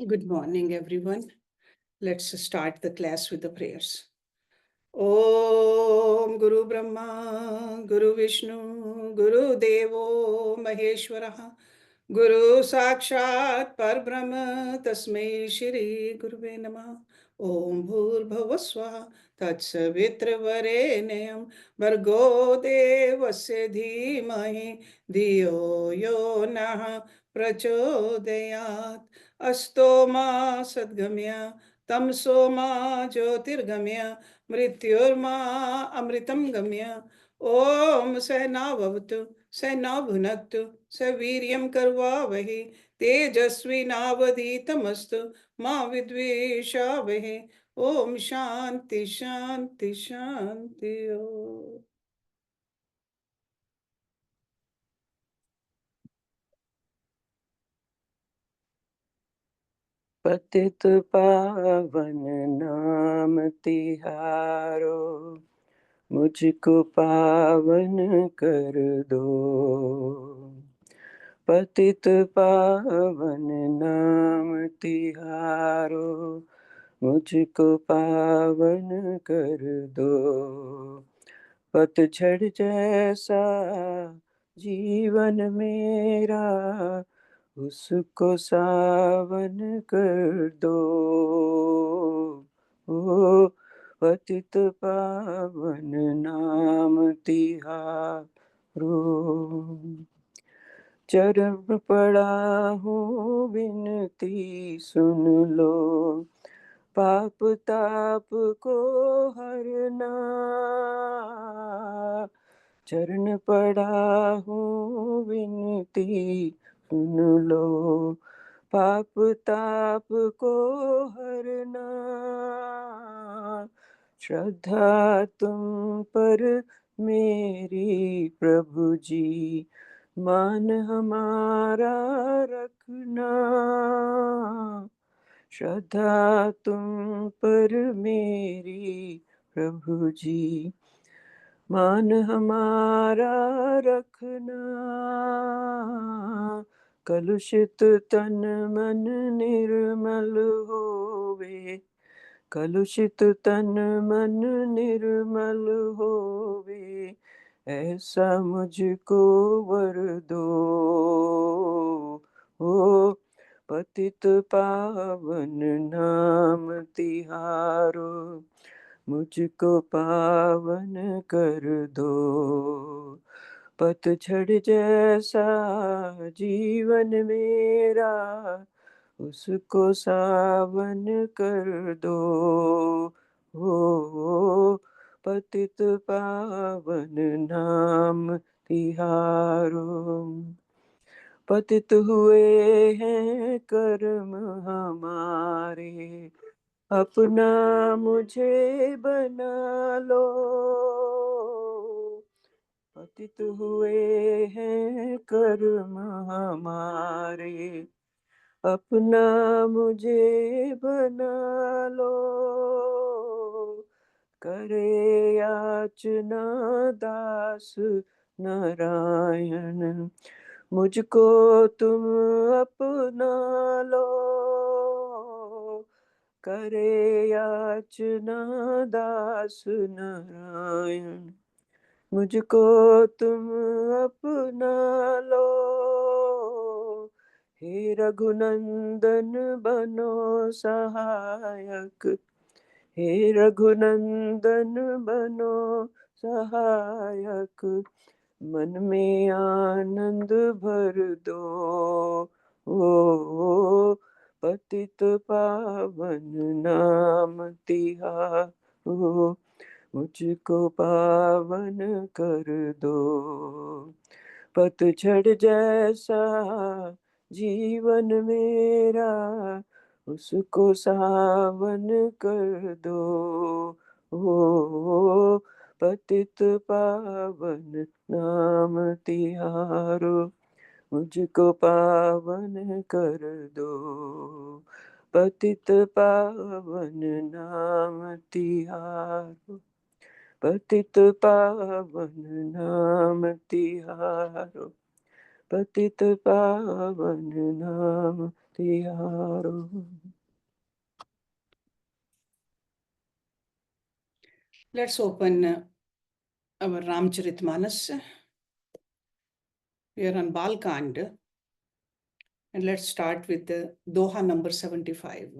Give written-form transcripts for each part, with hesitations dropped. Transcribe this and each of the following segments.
Good morning, everyone. Let's start the class with the prayers. Om Guru Brahma, Guru Vishnu, Guru Devo Maheshwaraha, Guru Sakshat Parbrahma, Tasmai Shri Guruve Namah. Om Bhur Swaha Tatsavitra Bhargo Devasya Dhimahi Dhiyo Yo Nah Prachodayat Asto Ma Sadgamya Tamso Ma Jyotirgamya मृत्युर्मा अमृतं गम्य ओम सहनावतु सहनाभुनक्तु सवीर्यं कर्वावहै तेजस्विनावधीतमस्तु मा विद्विषावहै ओम शांति शांति शांति ओम। पतित पावन नाम तिहारो, मुझको पावन कर दो। पतित पावन नाम तिहारो, मुझको पावन कर दो। पतझड़ जैसा जीवन मेरा, उसको सावन कर दो। ओ पतित पावन नाम तिहारो, चरण पड़ा हूँ विनती सुन लो। पाप ताप को हरना, चरण पड़ा हूँ विनती सुन लो। पाप ताप को हरना, श्रद्धा तुम पर मेरी प्रभु जी, मान हमारा रखना। श्रद्धा तुम पर मेरी प्रभु जी, मान हमारा रखना। कलुषित तन मन निर्मल होवे, कलुषित तन मन निर्मल होवे, ऐसा मुझको वर दो। ओ पतित पावन नाम तिहारो, मुझको पावन कर दो। पतझड़ जैसा जीवन मेरा, उसको सावन कर दो। हो पतित पावन नाम तिहारो, पतित हुए हैं कर्म हमारे, अपना मुझे बना लो। पतित हुए हैं कर्म हमारे, अपना मुझे बना लो। करे याचना दास नारायण, मुझको तुम अपना लो। करे याचना दास नारायण, मुझको तुम अपना लो। हे रघुनंदन बनो सहायक, हे रघुनंदन बनो सहायक, मन में आनंद भर दो। ओ पतित पावन नाम तिहारो, मुझको पावन कर दो। पतझड़ जैसा जीवन मेरा, उसको सावन कर दो। ओ पतित पावन नाम तिहारो, मुझको पावन कर दो। पतित पावन नाम तिहारो, पतित पावन नाम तिहारो, पतित पावन नाम तिहारो। Let's open our Ramcharitmanas. We are on Balkand. And let's start with the Doha number 75.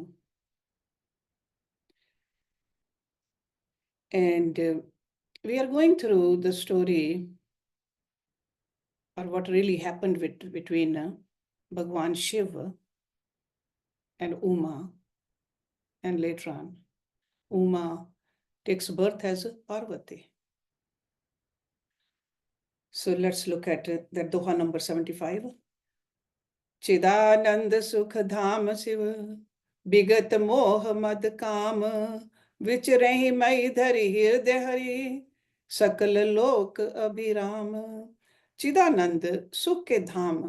And we are going through the story or what really happened between Bhagwan Shiva and Uma. And later on, Uma takes birth as Parvati. So let's look at the Doha number 75. चिदानंद सुख धाम शिव विगत मोह मद काम विचरहि मई धरि हृदय हरि सकल लोक अभिराम। चिदानंद सुख के धाम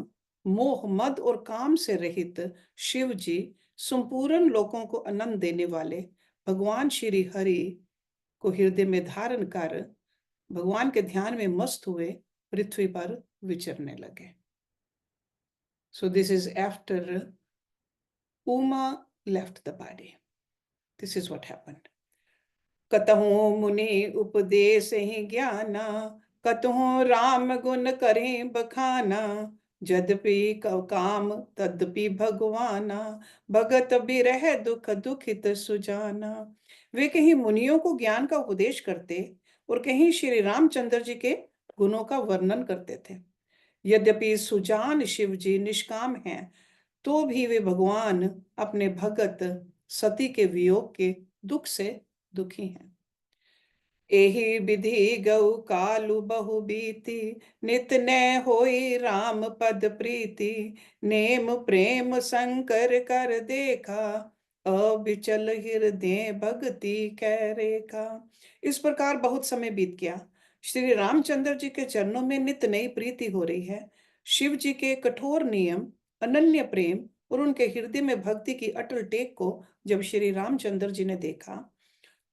मोह मद और काम से रहित शिव जी संपूर्ण लोकों को आनंद देने वाले भगवान श्री हरि को हृदय में धारण कर भगवान के ध्यान में मस्त हुए पृथ्वी पर विचरने लगे। So this is after Uma left the body. This is what happened. कतहु मुनि उपदेश ही ज्ञाना कतहु राम गुण करें बखाना यद्यपि काम तद्यपि भगवाना भगत बिरह दुख दुखित सुजाना। वे कहीं मुनियों को ज्ञान का उपदेश करते और कहीं श्री रामचंद्र जी के गुणों का वर्णन करते थे। यद्यपि सुजान शिव जी निष्काम हैं तो भी वे भगवान अपने भगत सती के वियोग के दुख से दुखी हैं। एहि विधि गौ कालु बहु बीती नित न होई राम पद प्रीति नेम प्रेम शंकर कर देखा अविचल हृदय भक्ति कै रेखा। इस प्रकार बहुत समय बीत गया। श्री रामचंद्र जी के चरणों में नित नई प्रीति हो रही है। शिव जी के कठोर नियम अनन्य प्रेम और उनके हृदय में भक्ति की अटल टेक को जब श्री रामचंद्र जी ने देखा,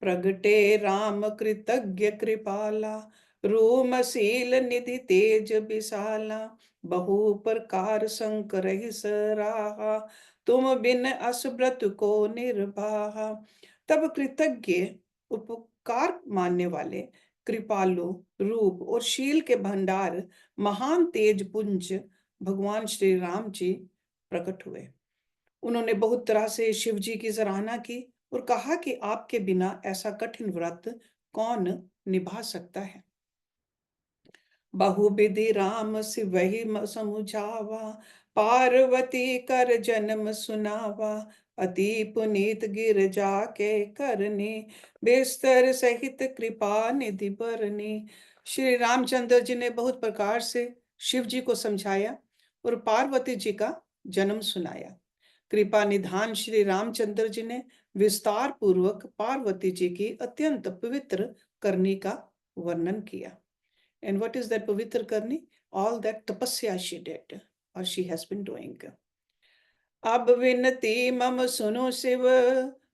प्रगटे राम कृतज्ञ कृपाला रूमशील निधि तेज विशाला बहु प्रकार शंकर ही सराहा तुम बिन असव्रत को निर्वाहा। तब कृतज्ञ उपकार मानने वाले कृपालु रूप और शील के भंडार महान तेज पुंज भगवान श्री राम जी प्रकट हुए। उन्होंने बहुत तरह से शिव जी की सराहना की और कहा कि आपके बिना ऐसा कठिन व्रत कौन निभा सकता है। बहुविधि राम सिवहि समुझावा पार्वती कर जन्म सुनावा अति पुनीत गिर जाके करनी बेस्तर सहित कृपा निधि बरनी। श्री रामचंद्र जी ने बहुत प्रकार से शिव जी को समझाया और पार्वती जी का जन्म सुनाया। कृपा निधान श्री रामचंद्र जी ने विस्तार पूर्वक पार्वती जी की अत्यंत पवित्र करनी का वर्णन किया। And what is that पवित्र करनी? All that तपस्या she did or she has been doing. अब विनती मम सुनो शिव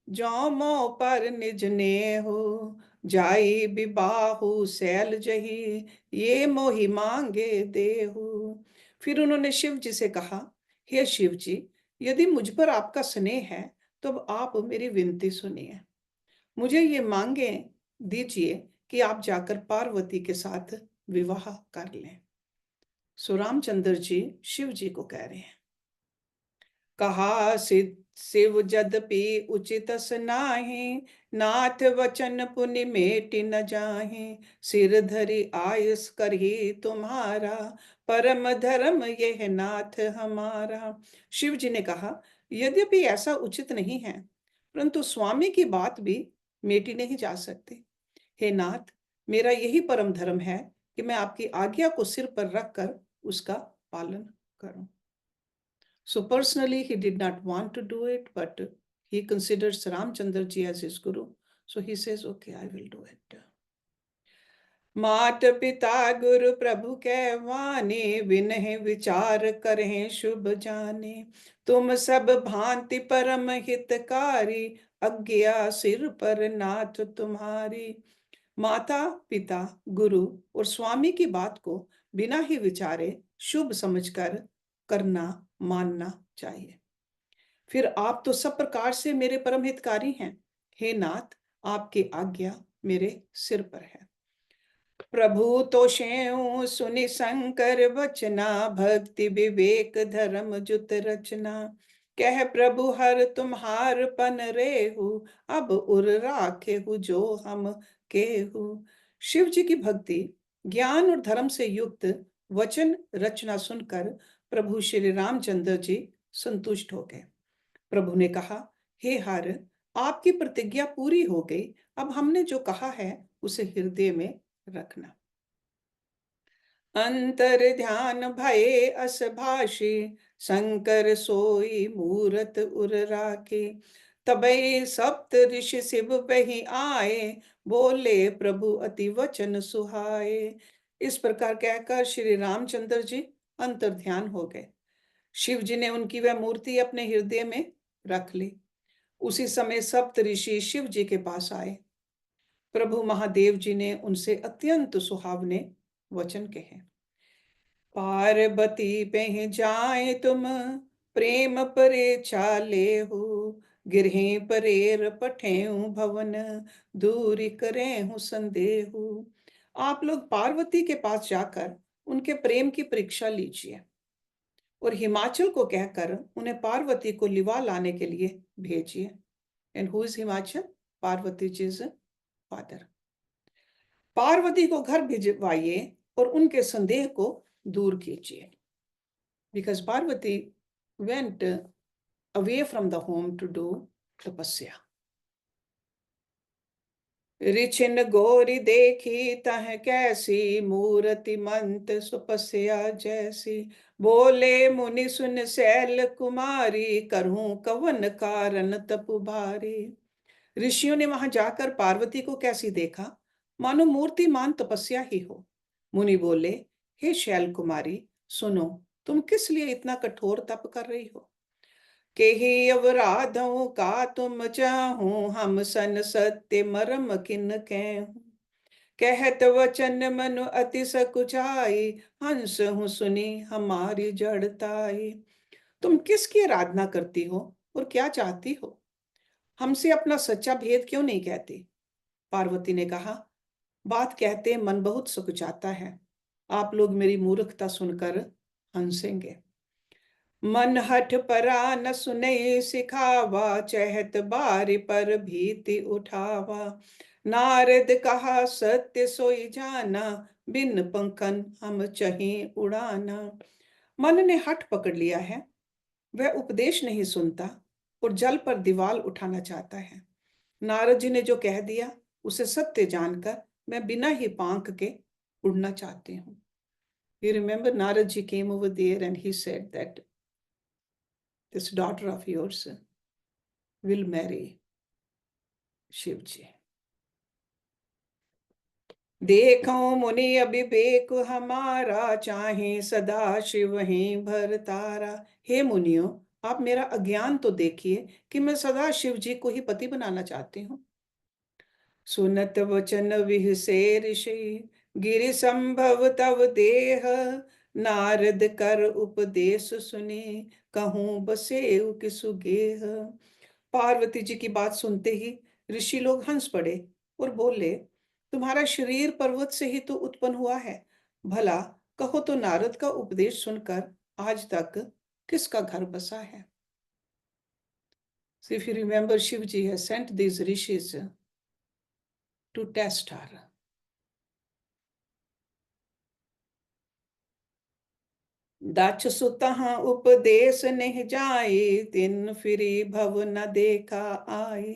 जो मो पर निज ने हो जाई विबाहु शैल जही ये मोहि मांगे देहु। फिर उन्होंने शिव जी से कहा, हे शिव जी, यदि मुझ पर आपका स्नेह है तो आप मेरी विनती सुनिए। मुझे ये मांगे दीजिए कि आप जाकर पार्वती के साथ विवाह कर लें। सो रामचंद्र जी शिव जी को कह रहे हैं, कहा शिव जदपि उचित नाही नाथ वचन पुनि मेटि न जाहि सिर धरि आयुष करही तुम्हारा परम धर्म यह नाथ हमारा। शिव जी ने कहा, यद्यपि ऐसा उचित नहीं है परंतु स्वामी की बात भी मेटी नहीं जा सकती। हे नाथ, मेरा यही परम धर्म है कि मैं आपकी आज्ञा को सिर पर रखकर उसका पालन करूं। So personally, he did not want to do it, but he considers Ramchandra ji as his guru. So he says, okay, I will do it. मात पिता गुरु प्रभु के वाणी विनह विचार करें शुभ जाने तुम सब भांति परम हितकारी अज्ञा सिर पर नाथ तुम्हारी। माता पिता गुरु और स्वामी की बात को बिना ही विचारे शुभ समझकर करना मानना चाहिए। फिर आप तो सब प्रकार से मेरे परम हितकारी हैं। हे नाथ, आपकी आज्ञा मेरे सिर पर है। प्रभु तो स्यों सुनि शंकर बचना, भक्ति विवेक धर्म जुत रचना। कह प्रभु हर तुम्हार पन रेहु, अब उर राखेहु जो हम केहु। शिव जी की भक्ति, ज्ञान और धर्म से युक्त वचन रचना सुनकर प्रभु श्री रामचंद्र जी संतुष्ट हो गए। प्रभु ने कहा, हे हर, आपकी प्रतिज्ञा पूरी हो गई। अब हमने जो कहा है उसे हृदय में रखना। अंतर ध्यान भये अस भाषी, शंकर सोई मूरत उर राखे। तबै सप्त ऋषि शिव बही आए, बोले प्रभु अति वचन सुहाए। इस प्रकार कहकर श्री रामचंद्र जी अंतर ध्यान हो गए। शिव जी ने उनकी वह मूर्ति अपने हृदय में रख ली। उसी समय सप्त ऋषि शिव जी के पास आए। प्रभु महादेव जी ने उनसे अत्यंत सुहावने वचन कहे। पार्वती पह जाए तुम, प्रेम परे चाले हो। गिरहे परेर पठेऊ भवन, दूरी करेहु संदेहु। आप लोग पार्वती के पास जाकर उनके प्रेम की परीक्षा लीजिए और हिमाचल को कहकर उन्हें पार्वती को लिवा लाने के लिए भेजिए। And who is Himachal? Parvati ji is father. Parvati को घर भिजवाइए और उनके संदेह को दूर कीजिए। Because Parvati went away from the home to do tapasya. Richin गोरी देखी तह कैसी, मूर्ति मंत सुपस्या जैसी। बोले मुनि सुन शैल कुमारी, करूं कवन कारण तपु भारी। ऋषियों ने वहां जाकर पार्वती को कैसी देखा, मानो मूर्तिमान तपस्या ही हो। मुनि बोले, हे शैल कुमारी, सुनो, तुम किस लिए इतना कठोर तप कर रही हो। केहि अवराधों का तुम चाहूं, हम सन सत्य मरम किन कहूं। कहत वचन मनु अति सकुचाई, हंस हूं सुनी हमारी जड़ताई। तुम किसकी आराधना करती हो और क्या चाहती हो, हमसे अपना सच्चा भेद क्यों नहीं कहती। पार्वती ने कहा, बात कहते मन बहुत सकुचाता है। आप लोग मेरी मूर्खता सुनकर हंसेंगे। मन हठ परा न सुने सिखावा, चहत बारी पर भीति उठावा। नारद कहा सत्य सोई जाना, बिन पंखन हम चहीं उड़ाना। मन ने हठ पकड़ लिया है, वह उपदेश नहीं सुनता और जल पर दीवाल उठाना चाहता है। नारद जी ने जो कह दिया उसे सत्य जानकर मैं बिना ही पांख के उड़ना चाहती हूँ। You remember Narad ji came over there and he said that this daughter of yours will marry Shiv जी। देखो मुनि अभिवेक हमारा, चाहे सदा शिव ही भर तारा। हे मुनियो, आप मेरा अज्ञान तो देखिए कि मैं सदा शिव जी को ही पति बनाना चाहती हूँ। सुनत वचन विहसे ऋषि, गिरि संभव तव देह। नारद कर उपदेश सुने, कहूँ बसेउ किसु गेह। पार्वती जी की बात सुनते ही ऋषि लोग हंस पड़े और बोले, तुम्हारा शरीर पर्वत से ही तो उत्पन्न हुआ है। भला कहो तो नारद का उपदेश सुनकर आज तक किसका घर बसा है। So if you remember, Shivji has sent these rishis to test her. दक्ष सुतः उपदेश निह जाए, तिन फिरी भव न देखा आए।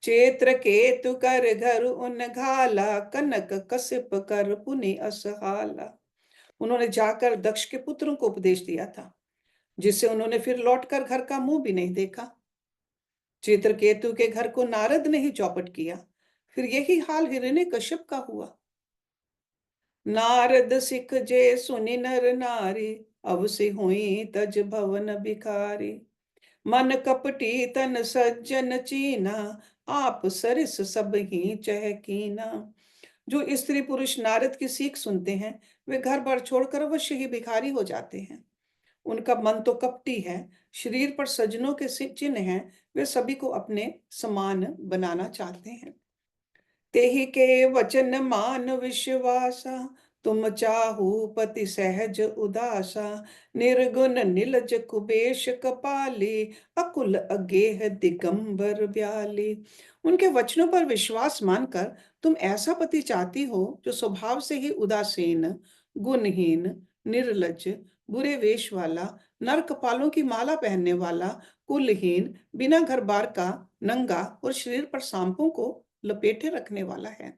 चेत्र केतु कर घर उन घाला, कनक कसिप कर पुनि असहाला। उन्होंने जाकर दक्ष के पुत्रों को उपदेश दिया था, जिससे उन्होंने फिर लौटकर घर का मुंह भी नहीं देखा। चित्रकेतु के घर को नारद ने ही चौपट किया, फिर यही हाल हिरण्यकश्यप का हुआ। नारद सिख जे सुनि नर नारी, अवसि हुई तज भवन भिखारी। मन कपटी तन सज्जन चीना, आप सरिस सब ही चह कीना। जो स्त्री पुरुष नारद की सीख सुनते हैं वे घर बार छोड़कर अवश्य ही भिखारी हो जाते हैं। उनका मन तो कपटी है, शरीर पर सज्जनों के चिन्ह हैं, वे सभी को अपने समान बनाना चाहते हैं। तेहि के वचन मान विश्वासा, तुम चाहु पति सहज उदासा। निर्गुण नीलज कुबेश कपाली, अकुल अगेह दिगंबर ब्याली। उनके वचनों पर विश्वास मानकर तुम ऐसा पति चाहती हो जो स्वभाव से ही उदासीन, गुणहीन, निर्लज, बुरे वेश वाला, नर कपालों की माला पहनने वाला, कुलहीन, बिना घर बार का, नंगा और शरीर पर सांपों को लपेटे रखने वाला है।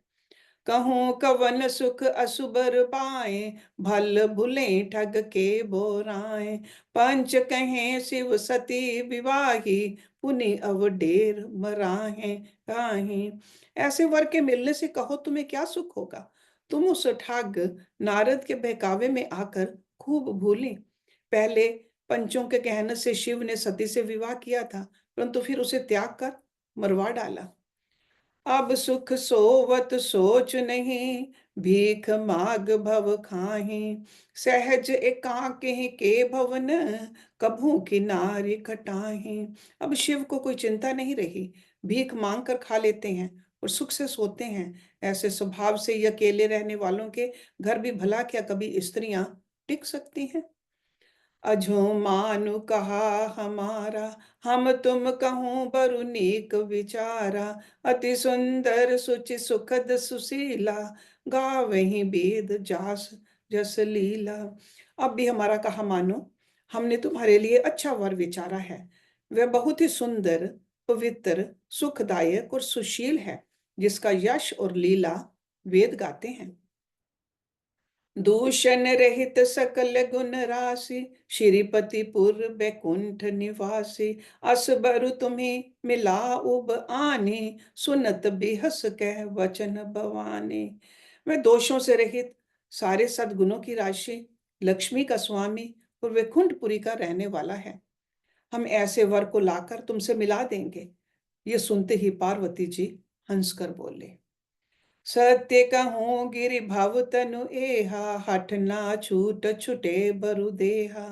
कहूँ कवन सुख असुबर पाए, भल भुले ठग के बोराए। पंच कहें शिव सती विवाही, पुनि अवडेर मराहे काहे। ऐसे वर के मिलने से कहो तुम्हें क्या सुख होगा। तुम उस ठग नारद के बहकावे में आकर खूब भूली। पहले पंचों के कहने से शिव ने सती से विवाह किया था, परंतु फिर उसे त्याग कर मरवा डाला। अब सुख सोवत सोच नहीं, भीख माग भव खाहि। सहज एकाकी के भवन, कभू किनारे खटाहि। अब शिव को कोई चिंता नहीं रही, भीख मांग कर खा लेते हैं और सुख से सोते हैं। ऐसे स्वभाव से ये अकेले रहने वालों के घर भी भला क्या कभी स्त्रियां टिक सकती हैं। अजो मानु कहा हमारा, हम तुम कहूँ बरु नीक विचारा। अति सुंदर सुचि सुखद सुशीला, गावहीं वेद जास जस लीला। अब भी हमारा कहा मानो, हमने तुम्हारे लिए अच्छा वर विचारा है। वह बहुत ही सुंदर, पवित्र, सुखदायक और सुशील है, जिसका यश और लीला वेद गाते हैं। दूषण रहित सकल गुण राशि, श्रीपतिपुर बैकुंठ निवासी। अस बरु तुम्हें मिला उब आने, सुनत बिहस कह वचन भवानी। वह दोषों से रहित, सारे सद्गुणों की राशि, लक्ष्मी का स्वामी और वैकुंठपुरी का रहने वाला है। हम ऐसे वर को लाकर तुमसे मिला देंगे। ये सुनते ही पार्वती जी हंसकर बोले, सत्य कहूँ गिरि भव तनु एहा, हठ ना छूट छुटे बरु देहा।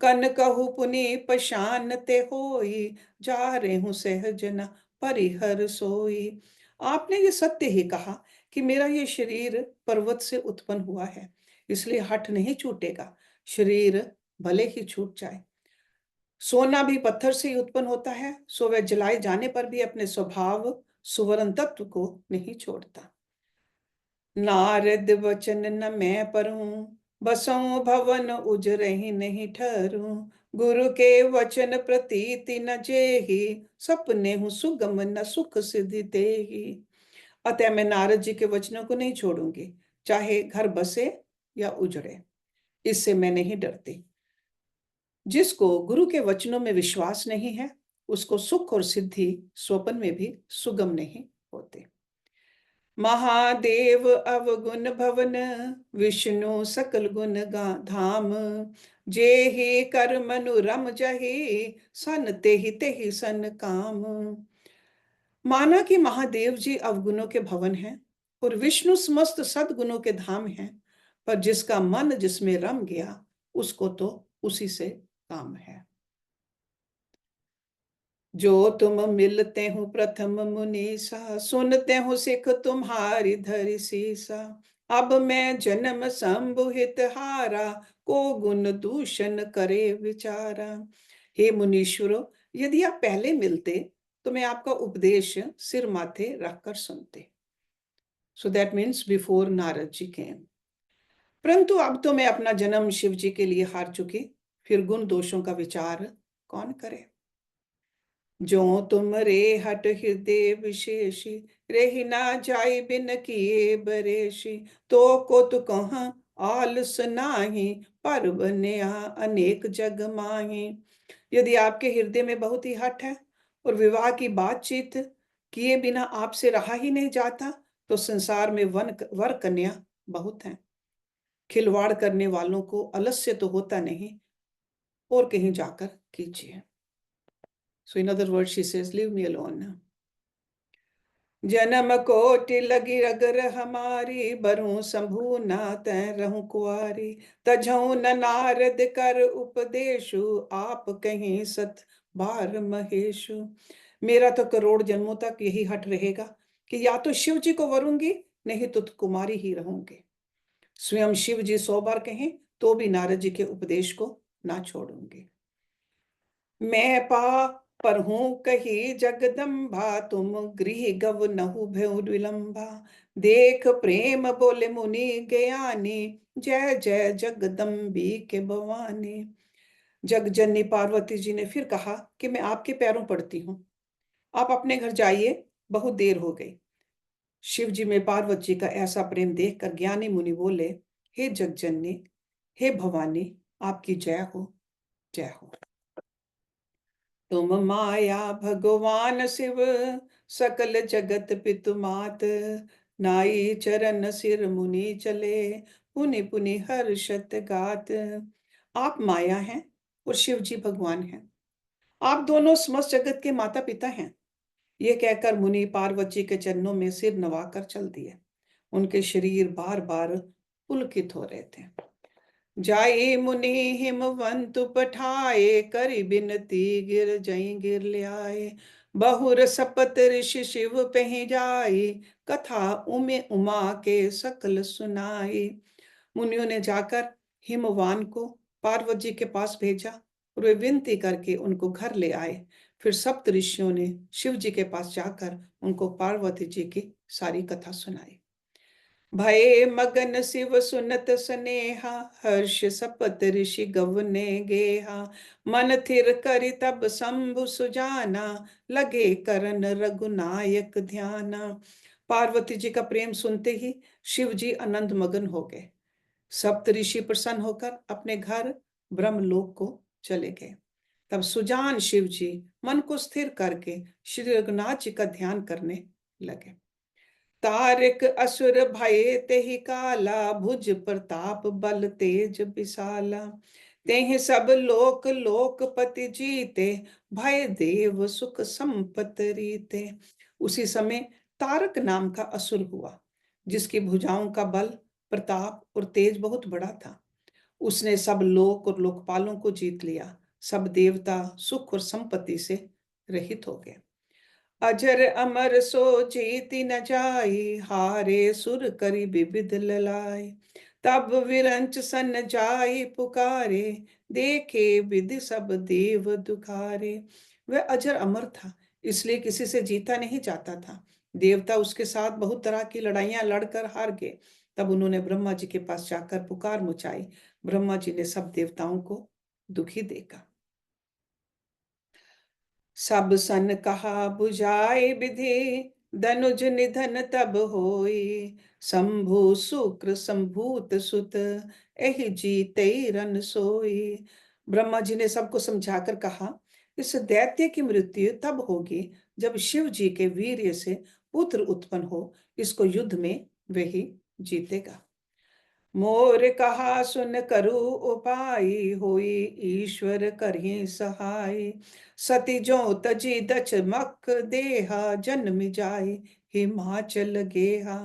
कन कहु पुनि पशान ते होई, जा रे हूँ सहज न परिहर सोई। आपने ये सत्य ही कहा कि मेरा ये शरीर पर्वत से उत्पन्न हुआ है, इसलिए हठ नहीं छूटेगा। शरीर भले ही छूट जाए। सोना भी पत्थर से ही उत्पन्न होता है, सो वह जलाए जाने पर भी अपने स्वभाव सुवर्ण तत्व को नहीं छोड़ता। नारद वचन न मैं पढ़ूं, बसों भवन उजरहि नहीं ठहरूं। गुरु के वचन प्रतीति न जेहि, सपने हूँ सुगम न सुख सिद्धि तेहि। अतः मैं नारद जी के वचनों को नहीं छोड़ूंगी, चाहे घर बसे या उजड़े, इससे मैं नहीं डरती। जिसको गुरु के वचनों में विश्वास नहीं है, उसको सुख और सिद्धि स्वप्न में भी सुगम नहीं होते। महादेव अवगुण भवन, विष्णु सकल गुण धाम। जे ही कर मनु रम जही, सन तेहि सन काम। माना कि महादेव जी अवगुणों के भवन हैं और विष्णु समस्त सद्गुणों के धाम हैं, पर जिसका मन जिसमें रम गया, उसको तो उसी से काम है। जो तुम मिलते हो प्रथम मुनीसा, सुनते हो सिख तुम्हारी धरि सीसा। अब मैं जन्म संबुहित हारा, को गुण दूषण करे विचारा। हे मुनीश्वरों, यदि आप पहले मिलते तो मैं आपका उपदेश सिर माथे रखकर सुनते। So that means before Narad ji came. परंतु अब तो मैं अपना जन्म शिव जी के लिए हार चुकी, फिर गुण दोषों का विचार कौन करे। जो तुम रे हट हृदय विशेषी, रेहि ना जाय बिन किए बरेशी। तो को तु कहाँ आलस नाही, पर बनिया अनेक जग माही। यदि आपके हृदय में बहुत ही हठ है और विवाह की बातचीत किए बिना आपसे रहा ही नहीं जाता, तो संसार में वर कन्या बहुत हैं। खिलवाड़ करने वालों को आलस्य तो होता नहीं, और कहीं जाकर कीजिए। So in other words, she says, leave me alone. जन्म कोटि लगी अगर हमारी, बरूं शंभु ना तै रहूं कुआरी। तझऊ न नारद कर उपदेशु, आप कहीं सत बार महेशु। मेरा तो करोड़ जन्मों तक यही हट रहेगा कि या तो शिव जी को वरूंगी, नहीं तो कुमारी ही रहूंगी। स्वयं शिव जी 100 बार कहें तो भी नारद जी के उपदेश को ना छोड़ूंगी। मैं पा पर हूँ कही जगदम्बा, तुम गृह गव नहु भयउ विलंबा। देख प्रेम बोले मुनि ज्ञानी, जय जय जगदम्बी के भवानी। जगजननी पार्वती जी ने फिर कहा कि मैं आपके पैरों पड़ती हूँ, आप अपने घर जाइए, बहुत देर हो गई। शिव जी में पार्वती जी का ऐसा प्रेम देखकर ज्ञानी मुनि बोले, हे जगजननी, हे भवानी, आपकी जय हो, जय हो। तुम माया भगवान शिव, सकल जगत पितु मात। नाई चरण सिर मुनि चले, पुनि पुनि हर्षत गात। आप माया हैं और शिव जी भगवान हैं। आप दोनों समस्त जगत के माता पिता हैं। ये कहकर मुनि पार्वती जी के चरणों में सिर नवाकर चल दिए। उनके शरीर बार बार पुलकित हो रहे थे। जाई मुनि हिमवंत पठाए, करि बिनती गिर जई गिर ल्याए। बहुर सपत ऋषि शिव पहि जाई, कथा उमे उमा के सकल सुनाई। मुनियों ने जाकर हिमवान को पार्वती जी के पास भेजा और वे विनती करके उनको घर ले आए। फिर सप्त ऋषियों ने शिव जी के पास जाकर उनको पार्वती जी की सारी कथा सुनाई। भये मगन शिव सुनत स्नेहा, हर्ष सपत ऋषि गवने गेहा। मन थिर करि तब शंभु सुजाना, लगे करन रघुनायक ध्याना। पार्वती जी का प्रेम सुनते ही शिव जी आनंद मगन हो गए। सप्त ऋषि प्रसन्न होकर अपने घर ब्रह्मलोक को चले गए। तब सुजान शिव जी मन को स्थिर करके श्री रघुनाथ जी का ध्यान करने लगे। तारिक असुर भये तेहि काला, भुज प्रताप बल तेज विशाला। तेहि सब लोक लोकपति जीते, भय देव सुख संपत रीते। उसी समय तारक नाम का असुर हुआ, जिसकी भुजाओं का बल, प्रताप और तेज बहुत बड़ा था। उसने सब लोक और लोकपालों को जीत लिया। सब देवता सुख और संपत्ति से रहित हो गए। अजर अमर सो जीति न जाई, हारे सुर करी विविध ललाई। तब विरंच सन जाई पुकारे, देखे विधि सब देव दुखारे। वह अजर अमर था, इसलिए किसी से जीता नहीं जाता था। देवता उसके साथ बहुत तरह की लड़ाइयां लड़कर हार गए। तब उन्होंने ब्रह्मा जी के पास जाकर पुकार मचाई। ब्रह्मा जी ने सब देवताओं को दुखी देखा। सब सन कहा बुझाए विधि, धनुज निधन तब होई। शंभु शुक्र संभूत सुत, एहि जीते रन सोई। ब्रह्मा जी ने सबको समझाकर कहा, इस दैत्य की मृत्यु तब होगी जब शिव जी के वीर्य से पुत्र उत्पन्न हो। इसको युद्ध में वही जीतेगा। मोर कहा सुन करू उपाय, होई ईश्वर करहि सहाय। सती जो तजी दच मख देहा, जन्म जाय हिमाचल गेहा।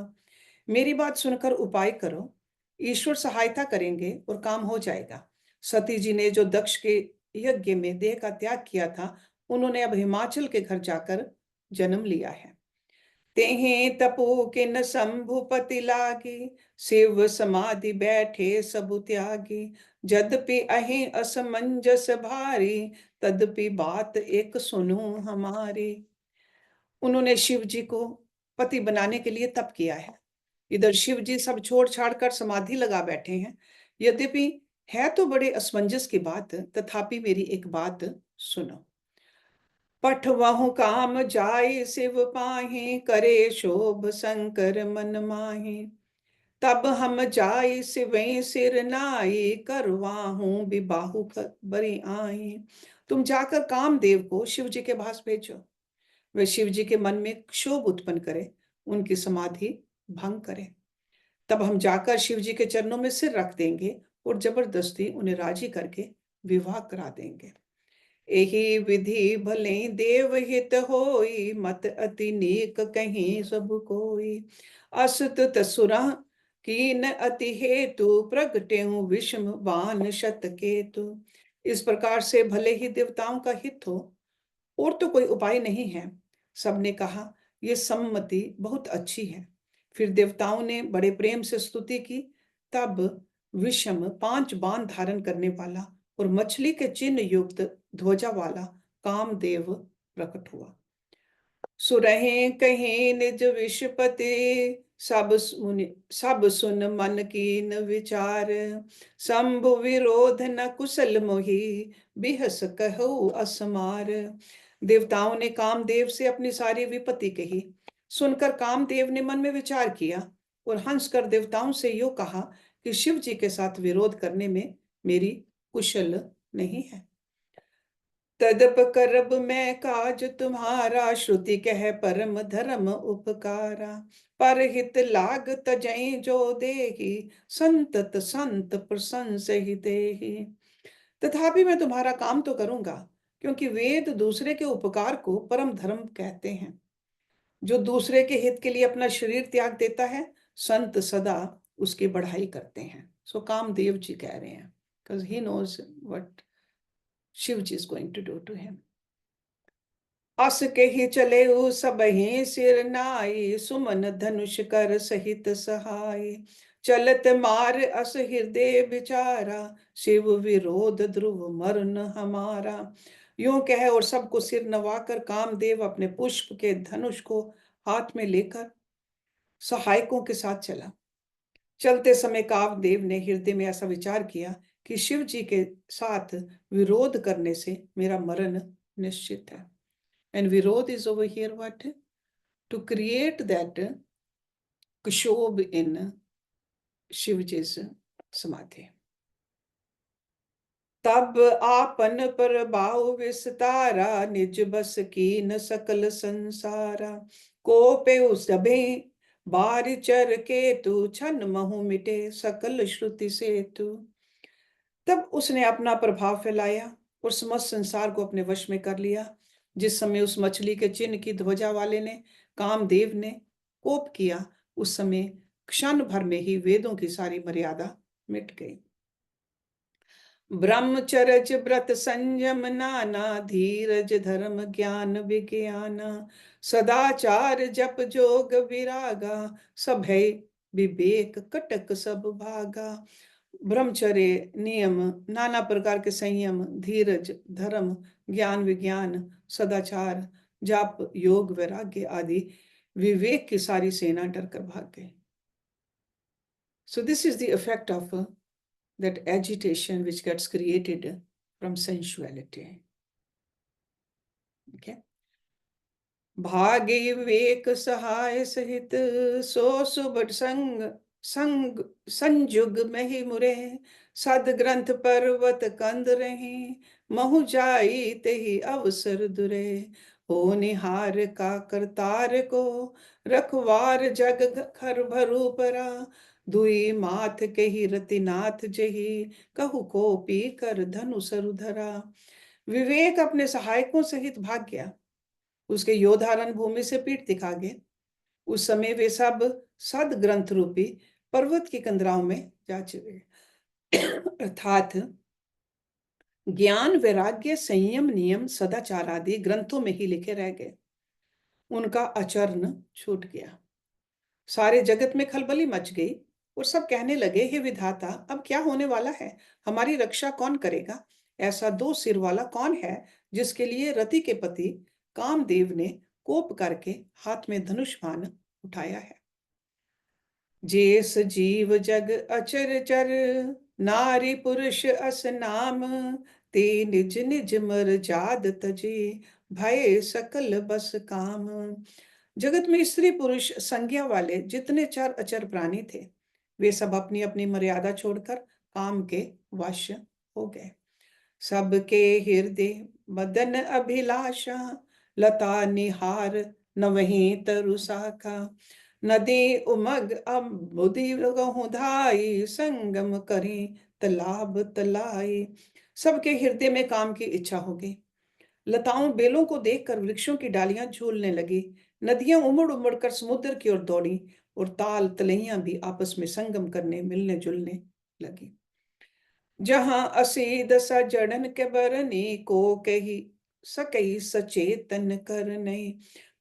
मेरी बात सुनकर उपाय करो, ईश्वर सहायता करेंगे और काम हो जाएगा। सती जी ने जो दक्ष के यज्ञ में देह का त्याग किया था, उन्होंने अब हिमाचल के घर जाकर जन्म लिया है। तेहि तपो किन शंभुपति लागी, शिव समाधि बैठे सबु त्यागी। जदपि अहि असमंजस भारी, तदपि बात एक सुनो हमारी। उन्होंने शिव जी को पति बनाने के लिए तप किया है। इधर शिव जी सब छोड़ छाड़ कर समाधि लगा बैठे हैं। यद्यपि है तो बड़े असमंजस की बात, तथापि मेरी एक बात सुनो। पठवहु काम जाय शिव पाहि, करे शोभ शंकर मन माहि। तब हम जाय शिवै सिर नाई, करवाहू विबाहु बरी आई। तुम जाकर कामदेव को शिव जी के पास भेजो। वे शिव जी के मन में क्षोभ उत्पन्न करे, उनकी समाधि भंग करे। तब हम जाकर शिव जी के चरणों में सिर रख देंगे और जबरदस्ती उन्हें राजी करके विवाह करा देंगे। एही विधि भले देव हित होई, मत अति नीक कहीं सब कोई। असत तसुरा कीन अति हेतु, प्रगटेहु विषम बान शत केतु। इस प्रकार से भले ही देवताओं का हित हो और तो कोई उपाय नहीं है। सबने कहा ये सम्मति बहुत अच्छी है। फिर देवताओं ने बड़े प्रेम से स्तुति की। तब विषम 5 बाण धारण करने वाला और मछली के चिन्ह युक्त ध्वजा वाला कामदेव प्रकट हुआ। सुरहें कहीं निज विषपति, सब सुन मन कीन विचार। शंभु विरोध न कुशल मोहि, बिहस कहु असमार। देवताओं ने कामदेव से अपनी सारी विपत्ति कही। सुनकर कामदेव ने मन में विचार किया और हंसकर देवताओं से यूं कहा कि शिव जी के साथ विरोध करने में मेरी कुशल नहीं है। तदप करब मैं काज तुम्हारा, श्रुति कह परम धर्म उपकारा। पर हित लाग तजई जो देही, संतत संत प्रशंस ही देही। तथापि मैं तुम्हारा काम तो करूंगा, क्योंकि वेद दूसरे के उपकार को परम धर्म कहते हैं। जो दूसरे के हित के लिए अपना शरीर त्याग देता है, संत सदा उसकी बढ़ाई करते हैं। सो कामदेव जी कह रहे हैं, because he knows what Shiv ji is going to do to him. अस के ही चले सब ही सिर नाई, सुमन धनुष कर सहित सहाय। चलत मार अस हृदय विचारा, शिव विरोध ध्रुव मरण हमारा। यूं कह और सबको सिर नवाकर कामदेव अपने पुष्प के धनुष को हाथ में लेकर सहायकों के साथ चला। चलते समय कामदेव ने हृदय में ऐसा विचार किया कि शिव जी के साथ विरोध करने से मेरा मरण निश्चित है। And Virod is over here what? To create that kshob in Shivji's samadhi. तब आपन पर भाव विस्तारा, निज बस कीन सकल संसारा। कोपे सभे बार चर केतु, छन महु मिटे सकल श्रुति सेतु। तब उसने अपना प्रभाव फैलाया और समस्त संसार को अपने वश में कर लिया। जिस समय उस मछली के चिन्ह की ध्वजा वाले ने कामदेव ने कोप किया, उस समय क्षण भर में ही वेदों की सारी मर्यादा मिट गई। ब्रह्मचर्य व्रत संयम नाना, धीरज धर्म ज्ञान विज्ञान। सदाचार जप जोग विरागा, सभय विवेक कटक सब भागा। ब्रह्मचर्य नियम, नाना प्रकार के संयम, धीरज, धर्म, ज्ञान विज्ञान, सदाचार, जाप, योग, वैराग्य आदि विवेक की सारी सेना डरकर भाग गई। So this is the effect of that agitation which gets created from sensuality. Okay. भागे विवेक सहाय सहित, सो सुबट संग संजुग में ही मुरे। सद ग्रंथ पर्वत कंद रहे, महु जाई ते ही अवसर दुरे। हो निहार का करतार को, रखवार जग खर भरू परा। दुई माथ के ही रतिनाथ जही, कहु को पी कर धनु सरुधरा। विवेक अपने सहायकों सहित भाग गया, उसके योद्धा रणभूमि से पीठ दिखा गए। उस समय वे सब सद ग्रंथ रूपी पर्वत की कंदराओं में जा चुके, अर्थात ज्ञान वैराग्य संयम नियम सदाचार आदि ग्रंथों में ही लिखे रह गए। उनका आचरण छूट गया। सारे जगत में खलबली मच गई और सब कहने लगे, हे विधाता, अब क्या होने वाला है? हमारी रक्षा कौन करेगा? ऐसा 2 सिर वाला कौन है जिसके लिए रति के पति कामदेव ने कोप करके हाथ में धनुष बाण उठाया है? जेस जीव जग अचर चर, नारी पुरुष अस नाम। ते निज निज मर जाद तजे, भय सकल बस काम। जगत में स्त्री पुरुष संज्ञा वाले जितने चर अचर प्राणी थे, वे सब अपनी अपनी मर्यादा छोड़कर काम के वश हो गए। सबके हृदय मदन अभिलाषा, लता निहार न वहीं तरु शाखा। नदी उमग अबुधि धाई, संगम करें तलाब तलाई। सबके हृदय में काम की इच्छा हो गई। लताओं बेलों को देखकर वृक्षों की डालियां झूलने लगी। नदियां उमड़ उमड़ कर समुद्र की ओर दौड़ी और ताल तलैया भी आपस में संगम करने मिलने जुलने लगी। जहां असी दशा जड़न के बरनी को कही सकई सचेतन करने,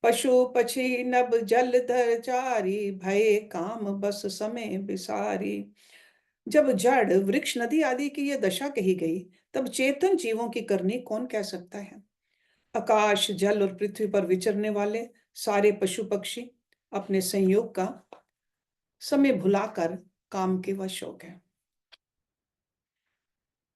पशु पक्षी नभ जल धर चारी भय काम बस समय बिसारी। जब जड़ वृक्ष नदी आदि की यह दशा कही गई, तब चेतन जीवों की करनी कौन कह सकता है। आकाश जल और पृथ्वी पर विचरने वाले सारे पशु पक्षी अपने संयोग का समय भुलाकर काम के वश हो गए।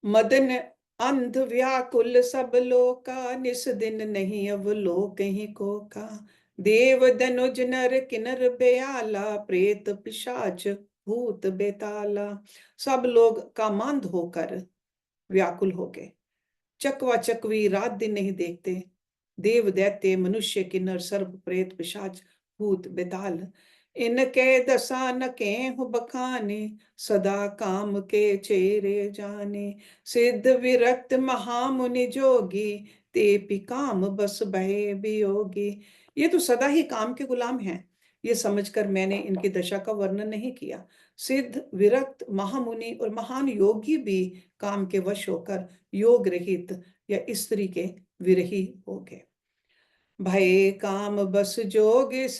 मदन अंध व्याकुल सब लोका, निस दिन नहीं अब लोक ही को का। देव दनुज नर किन्नर बेआला, प्रेत पिशाच भूत बेताला। सब लोग कामांध होकर व्याकुल हो गए। चकवा चकवी रात दिन नहीं देखते। देव दैत्य मनुष्य किन्नर सर्प प्रेत पिशाच भूत बेताल, इनके दशा न केहू बखाने, सदा काम के चेरे जाने। सिद्ध विरक्त महामुनि जोगी, ते पी काम बस भय वियोगी। ये तो सदा ही काम के गुलाम हैं। ये समझकर मैंने इनकी दशा का वर्णन नहीं किया। सिद्ध विरक्त महामुनि और महान योगी भी काम के वश होकर योग रहित या स्त्री के विरही हो गए। भय काम बस जोगिस,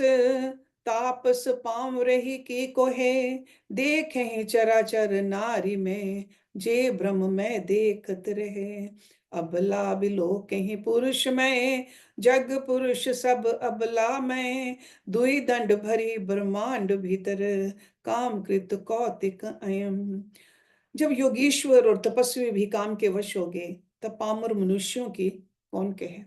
तापस पाम रही की कोहे। देखें चराचर नारी में, जे ब्रह्म में देखत रहे। अबला बिलो कहीं पुरुष में, जग पुरुष सब अबला में। दुई दंड भरी ब्रह्मांड भीतर, काम कृत कौतिक अयम। जब योगीश्वर और तपस्वी भी काम के वश हो गए, तब पामर मनुष्यों की कौन कहे।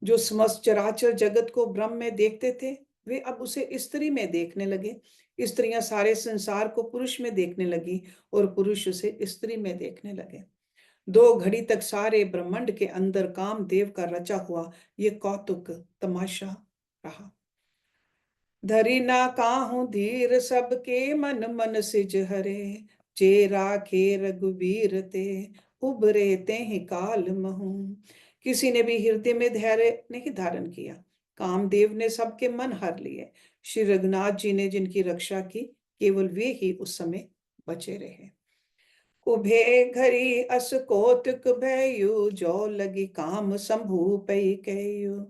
जो समस्त चराचर जगत को ब्रह्म में देखते थे, वे अब उसे स्त्री में देखने लगे। स्त्रियां सारे संसार को पुरुष में देखने लगी और पुरुष उसे स्त्री में देखने लगे। दो घड़ी तक सारे ब्रह्मांड के अंदर कामदेव का रचा हुआ ये कौतुक तमाशा रहा। धरी ना काहू धीर सबके मन मन सिज हरे, जे राखे रघुबीर ते उबरे ते ही काल महू। किसी ने भी हृदय में धैर्य नहीं धारण किया। कामदेव ने सबके मन हर लिए। श्री रघुनाथ जी ने जिनकी रक्षा की, केवल वे ही उस समय बचे रहे। उभे घरी अस कौतुक भयु, जो लगी काम शंभु पै कहु।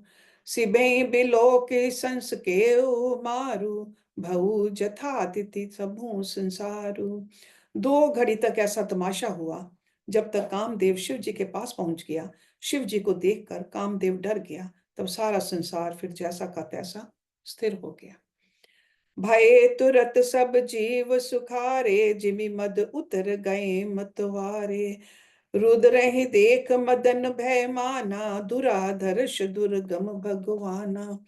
सिबई बिलो के संस के मारू, भऊ जथा तिथि सबू संसारू। दो घड़ी तक ऐसा तमाशा हुआ, जब तक कामदेव शिव जी के पास पहुंच गया। शिव जी को देखकर कामदेव डर गया। तब सारा संसार फिर जैसा का तैसा स्थिर हो गया। भय तुरत सब जीव सुखारे, जिमि मद उतर गए मतवारे। रुद्र ही देख मदन भय माना, दुराधर्ष दुर्गम भगवाना।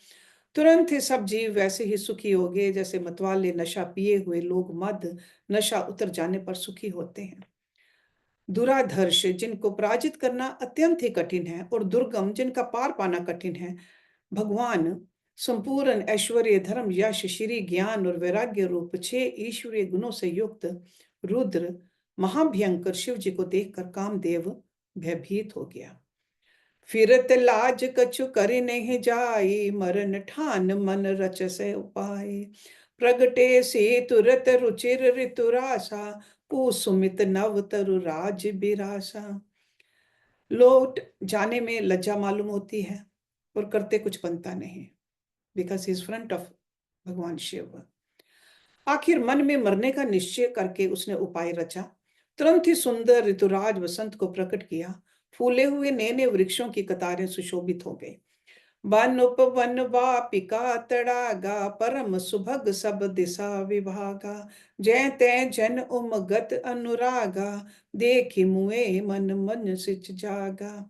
तुरंत ही सब जीव वैसे ही सुखी हो गए, जैसे मतवाले नशा पिए हुए लोग मद नशा उतर जाने पर सुखी होते हैं। दुराधर्ष जिनको पराजित करना अत्यंत ही कठिन है, और दुर्गम जिनका पार पाना कठिन है, भगवान संपूर्ण ऐश्वर्य धर्म यश श्री ज्ञान और वैराग्य रूप 6 ईश्वरीय गुणों से युक्त रुद्र महाभयंकर शिव जी को देखकर कामदेव भयभीत हो गया। फिरत लाज कछु कर नहीं जाई, मरण ठान मन रच से उपाय। प्रगटे से तुरत रुचिर ऋतुरासा, कुसुमित नव तरु राज बिरासा। लौट जाने में लज्जा मालूम होती है, और करते कुछ बनता नहीं, बिकॉज इज फ्रंट ऑफ भगवान शिव। आखिर मन में मरने का निश्चय करके उसने उपाय रचा। तुरंत ही सुंदर ऋतुराज वसंत को प्रकट किया। फूले हुए नए नए वृक्षों की कतारें सुशोभित हो गई। वन उपवन वापिका तड़ागा, परम सुभग सब दिशा विभागा। जय तै जन उमगत अनुरागा, देखि मुए मन मन सिच जागा।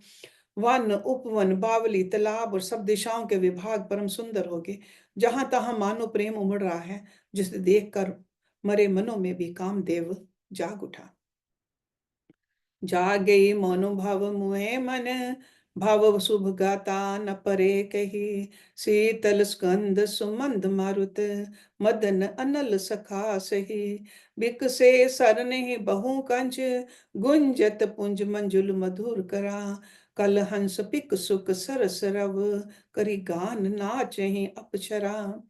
वन उपवन बावली तालाब और सब दिशाओं के विभाग परम सुंदर हो गए। जहां तहां मानो प्रेम उमड़ रहा है, जिसे देखकर मरे मनों में भी कामदेव जाग उठा। जागई मनोभाव मुहे मन, भाव शुभ गाता न परे कही। शीतल स्कंद सुमंद मारुत, मदन अनल सखा सही। बिकसे सरने बहु कंज, गुंजत पुंज मंजुल मधुर करा। कल हंस पिक सुख सरस रव, करी गान नाचहि अप्सरा।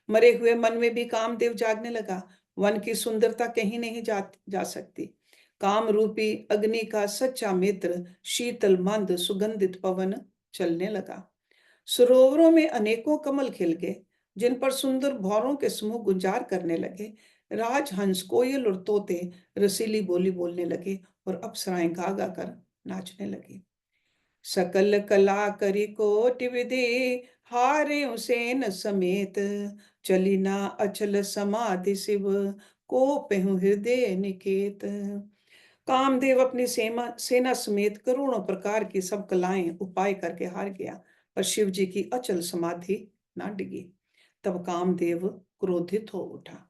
मरे हुए मन में भी कामदेव जागने लगा। वन की सुंदरता कहीं नहीं जा सकती। काम रूपी अग्नि का सच्चा मित्र शीतल मंद सुगंधित पवन चलने लगा। सरोवरों में अनेकों कमल खिल गए, जिन पर सुंदर भौरों के समूह गुंजार करने लगे। राजहंस, कोयल और तोते रसीली बोली बोलने लगे और अप्सराएं गा गा कर नाचने लगी। सकल कला करी कोटि विधि, हारे सेन समेत, चली ना अचल समाधि शिव, को पेहु हृदय निकेत। कामदेव अपनी सेना समेत करोड़ों प्रकार की सब कलाएं उपाय करके हार गया, पर शिव जी की अचल समाधि ना डिगी। तब कामदेव क्रोधित हो उठा।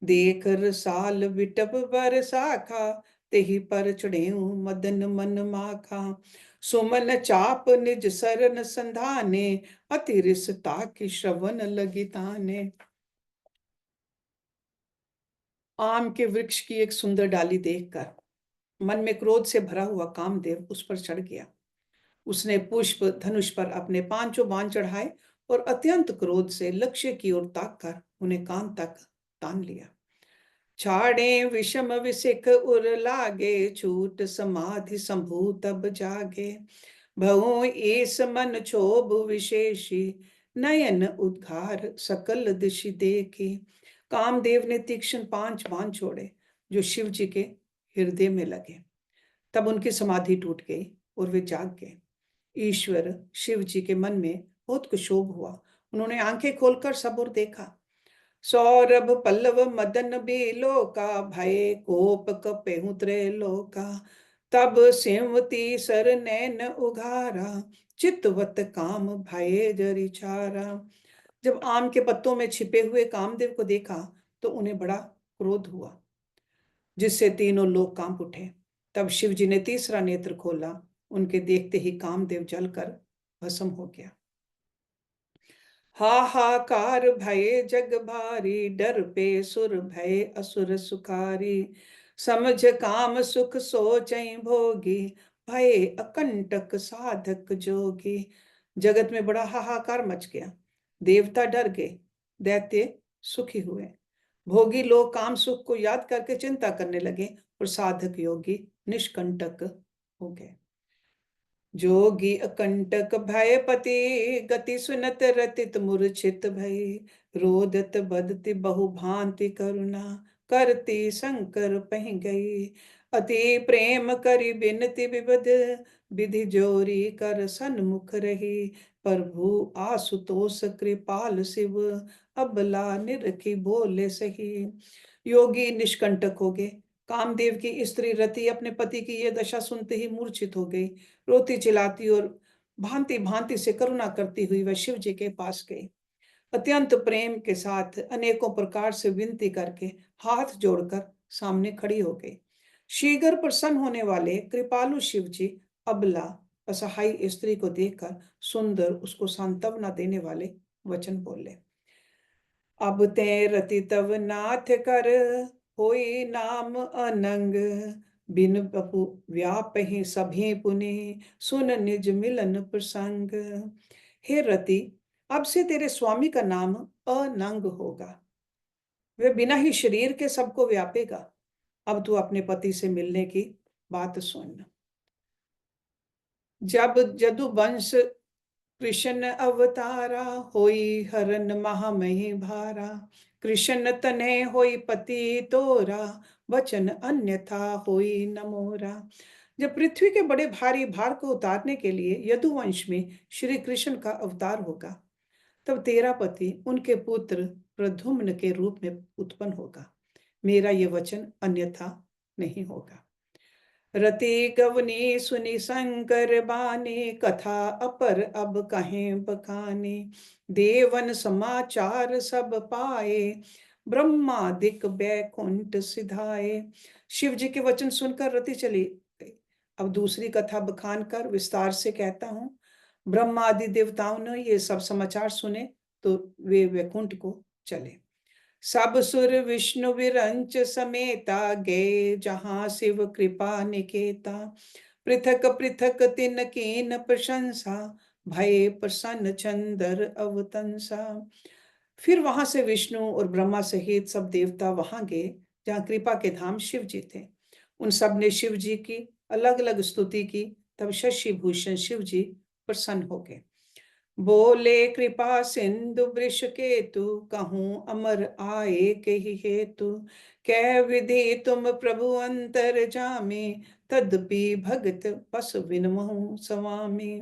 देख रसाल विटप बर साखा, तेहि पर चढ़ेऊ मदन मन माखा। सुमन चाप निज सरन संधाने, अति रिस ताकि श्रवण लगी ताने। आम के वृक्ष की एक सुंदर डाली देखकर मन में क्रोध से भरा हुआ कामदेव उस पर चढ़ गया। उसने पुष्प धनुष पर अपने पांचों बाण चढ़ाए और अत्यंत क्रोध से लक्ष्य की ओर ताककर उन्हें कान तक तान लिया। छाड़े विषम विसिख उर लागे, छूट समाधि संभू तब जागे। भऊ ईस मन क्षोभ विशेषी, नयन उद्गार सकल दिशि देखी। कामदेव ने तीक्ष्ण 5 बाण छोड़े जो शिव जी के हृदय में लगे। तब उनकी समाधि टूट गई और वे जाग गए। ईश्वर शिव जी के मन में बहुत क्षोभ हुआ। उन्होंने आंखें खोलकर सब ओर देखा। सौरभ पल्लव मदन बेलो का, भय कोप कपेहु त्रैलोका। तब सिंवती सर नैन उघारा, चितवत काम भय जरि छारा। जब आम के पत्तों में छिपे हुए कामदेव को देखा तो उन्हें बड़ा क्रोध हुआ, जिससे तीनों लोग कांप उठे। तब शिव जी ने तीसरा नेत्र खोला। उनके देखते ही कामदेव जलकर भस्म हो गया। हाहाकार भय जग भारी, डर पे सुर भय असुर सुखारी। समझ काम सुख सोचै भोगी, भय अकंटक साधक जोगी। जगत में बड़ा हाहाकार मच गया। देवता डर गए, दैत्य सुखी हुए, भोगी लोग काम सुख को याद करके चिंता करने लगे और साधक योगी निष्कंटक हो गए। जोगी अकंटक भयपति, गति सुनत रतित मूर्छित भई। रोदत बदति बहु भांति करुणा, करती शंकर पह गई। अति प्रेम करी बिनति विबद, विधि जोरी कर सन्मुख रही। प्रभु आशुतोष कृपाल शिव, अबला निरखी बोले सही। योगी निष्कंटक हो गए। कामदेव की स्त्री रति अपने पति की यह दशा सुनते ही मूर्छित हो गई। रोती चिल्लाती और भांति भांति से करुणा करती हुई वह शिव जी के पास गई। अत्यंत प्रेम के साथ अनेकों प्रकार से विनती करके हाथ जोड़कर सामने खड़ी हो गई। शीघ्र प्रसन्न होने वाले कृपालु शिव जी अबला असहाय स्त्री को देखकर सुंदर उसको सांत्वना देने वाले वचन बोले। अब ते रति तव नाथ कर, होई नाम अनंग। बिन बपु व्यापहि सभी पुनि, सुन निज मिलन प्रसंग। हे रति, अब से तेरे स्वामी का नाम अनंग होगा। वे बिना ही शरीर के सबको व्यापेगा। अब तू अपने पति से मिलने की बात सुन। जब जदुवंश कृष्ण अवतारा, होई हरन महामही भारा। कृष्ण तने होई पति तोरा, वचन अन्यथा होई न मोरा। जब पृथ्वी के बड़े भारी भार को उतारने के लिए यदुवंश में श्री कृष्ण का अवतार होगा, तब तेरा पति उनके पुत्र प्रद्युम्न के रूप में उत्पन्न होगा। मेरा ये वचन अन्यथा नहीं होगा। रति गवनी सुनी शंकर बानी, कथा अपर अब कहें बखानी। देवन समाचार सब पाए, ब्रह्मादिक बैकुंठ सिधाए। शिव जी के वचन सुनकर रति चली गई। अब दूसरी कथा बखान कर विस्तार से कहता हूँ। ब्रह्मादि देवताओं ने ये सब समाचार सुने तो वे वैकुंठ को चले। सब सुर विष्णु विरंच समेता, गए जहां शिव कृपा निकेता। पृथक पृथक तिन कीन प्रशंसा, भय प्रसन्न चंदर अवतंसा। फिर वहां से विष्णु और ब्रह्मा सहित सब देवता वहां गए जहाँ कृपा के धाम शिव जी थे। उन सब ने शिव जी की अलग अलग स्तुति की। तब शशि भूषण शिव जी प्रसन्न हो गए। बोले कृपा सिंधु वृष केतु, कहूँ अमर आए के ही हेतु। कह विधि तुम प्रभु अंतर जामे, तदपि भगत बस विनमहु स्वामी।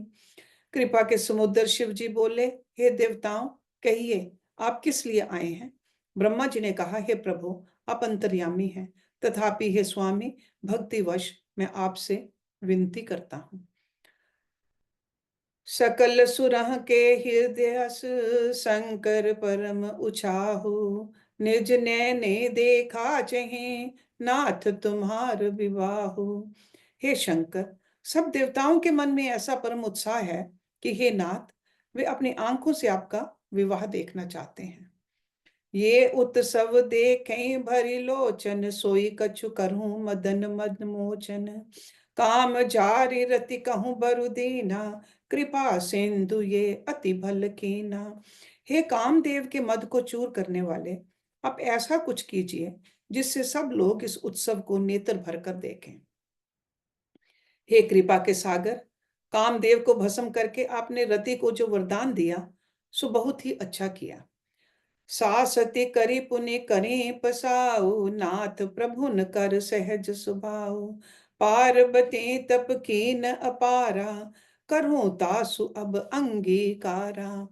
कृपा के समुद्र शिव जी बोले, हे देवताओं, कहिए आप किस लिए आए हैं। ब्रह्मा जी ने कहा, हे प्रभु, आप अंतर्यामी हैं, तथापि हे स्वामी, भक्तिवश मैं आपसे विनती करता हूँ। सकल सुरह के हृदय शंकर परम उछाहु, निज नैने देखा चहे, नाथ तुम्हार विवाहु। हे शंकर, सब देवताओं के मन में ऐसा परम उत्साह है कि हे नाथ, वे अपनी आंखों से आपका विवाह देखना चाहते हैं। ये उत्सव देखें भरी लोचन, सोई कछु करहूं मदन मद मोचन। काम जारी रति कहूं बरु दीना, कृपा सिंधु ये अति भल कीना। हे कामदेव के मद को चूर करने वाले, आप ऐसा कुछ कीजिए जिससे सब लोग इस उत्सव को नेत्र भर कर देखें। हे कृपा के सागर, कामदेव को भस्म करके आपने रति को जो वरदान दिया, सो बहुत ही अच्छा किया। सासति करी पुनि करी पसाऊ, नाथ प्रभुन कर सहज सुभाऊ। पार्वती तप कीन अपारा, करूं तासु अब अंगीकारा।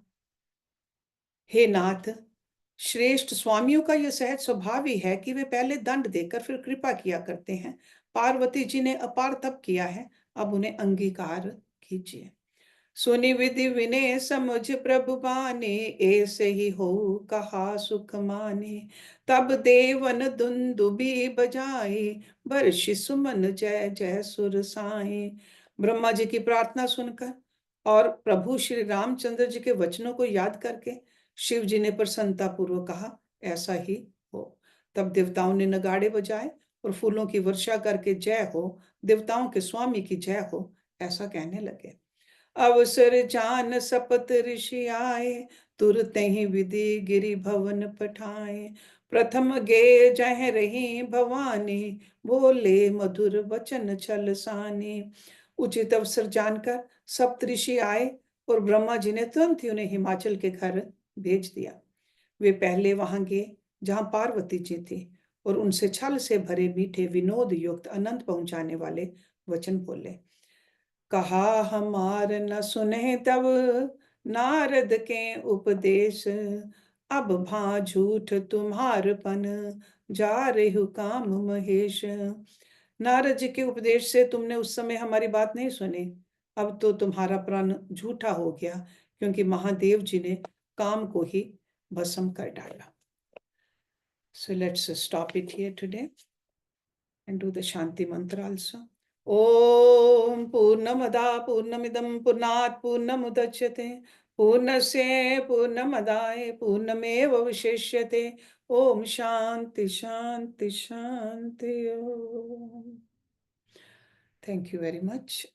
हे नाथ, श्रेष्ठ स्वामियों का यह सहज स्वभाव ही है कि वे पहले दंड देकर फिर कृपा किया करते हैं। पार्वती जी ने अपार तप किया है, अब उन्हें अंगीकार कीजिए। सुनि विधि विनय समझ प्रभु बाने, ऐसे ही हो कहा सुख माने। तब देवन दुंदुबी बजाए, बरषि सुमन जय जय सुर साए। ब्रह्मा जी की प्रार्थना सुनकर और प्रभु श्री रामचंद्र जी के वचनों को याद करके शिव जी ने प्रसन्नता पूर्वक कहा, ऐसा ही हो। तब देवताओं ने नगाड़े बजाए और फूलों की वर्षा करके जय हो, देवताओं के स्वामी की जय हो, ऐसा कहने लगे। अवसर जान सपत ऋषि आए, तुरते ही विधि गिरि भवन पठाए। प्रथम गे जह रही भवानी, बोले मधुर वचन छल सानी। उचित अवसर जानकर सप्तऋषि आए और ब्रह्मा जी ने तुरंत ही उन्हें हिमाचल के घर भेज दिया। वे पहले वहां गए जहां पार्वती जी थी और उनसे छल से भरे मीठे विनोद युक्त अनंत पहुंचाने वाले वचन बोले। कहा हमार न सुने तब नारद के उपदेश, अब भा झूठ तुम्हारपन, जा रेहु काम महेश। नारद जी के उपदेश से तुमने उस समय हमारी बात नहीं सुनी, अब तो तुम्हारा प्रण झूठा हो गया, क्योंकि महादेव जी ने काम को ही भस्म कर डाला। So let's stop it here today and do the Shanti mantra also. ॐ पूर्णमदा पूर्णमिदं पूर्णात् पूर्णमुदच्यते, पूर्णस्य पूर्णमदाय पूर्णमेवावशिष्यते। ॐ शांति शांति शांति। Thank you very much.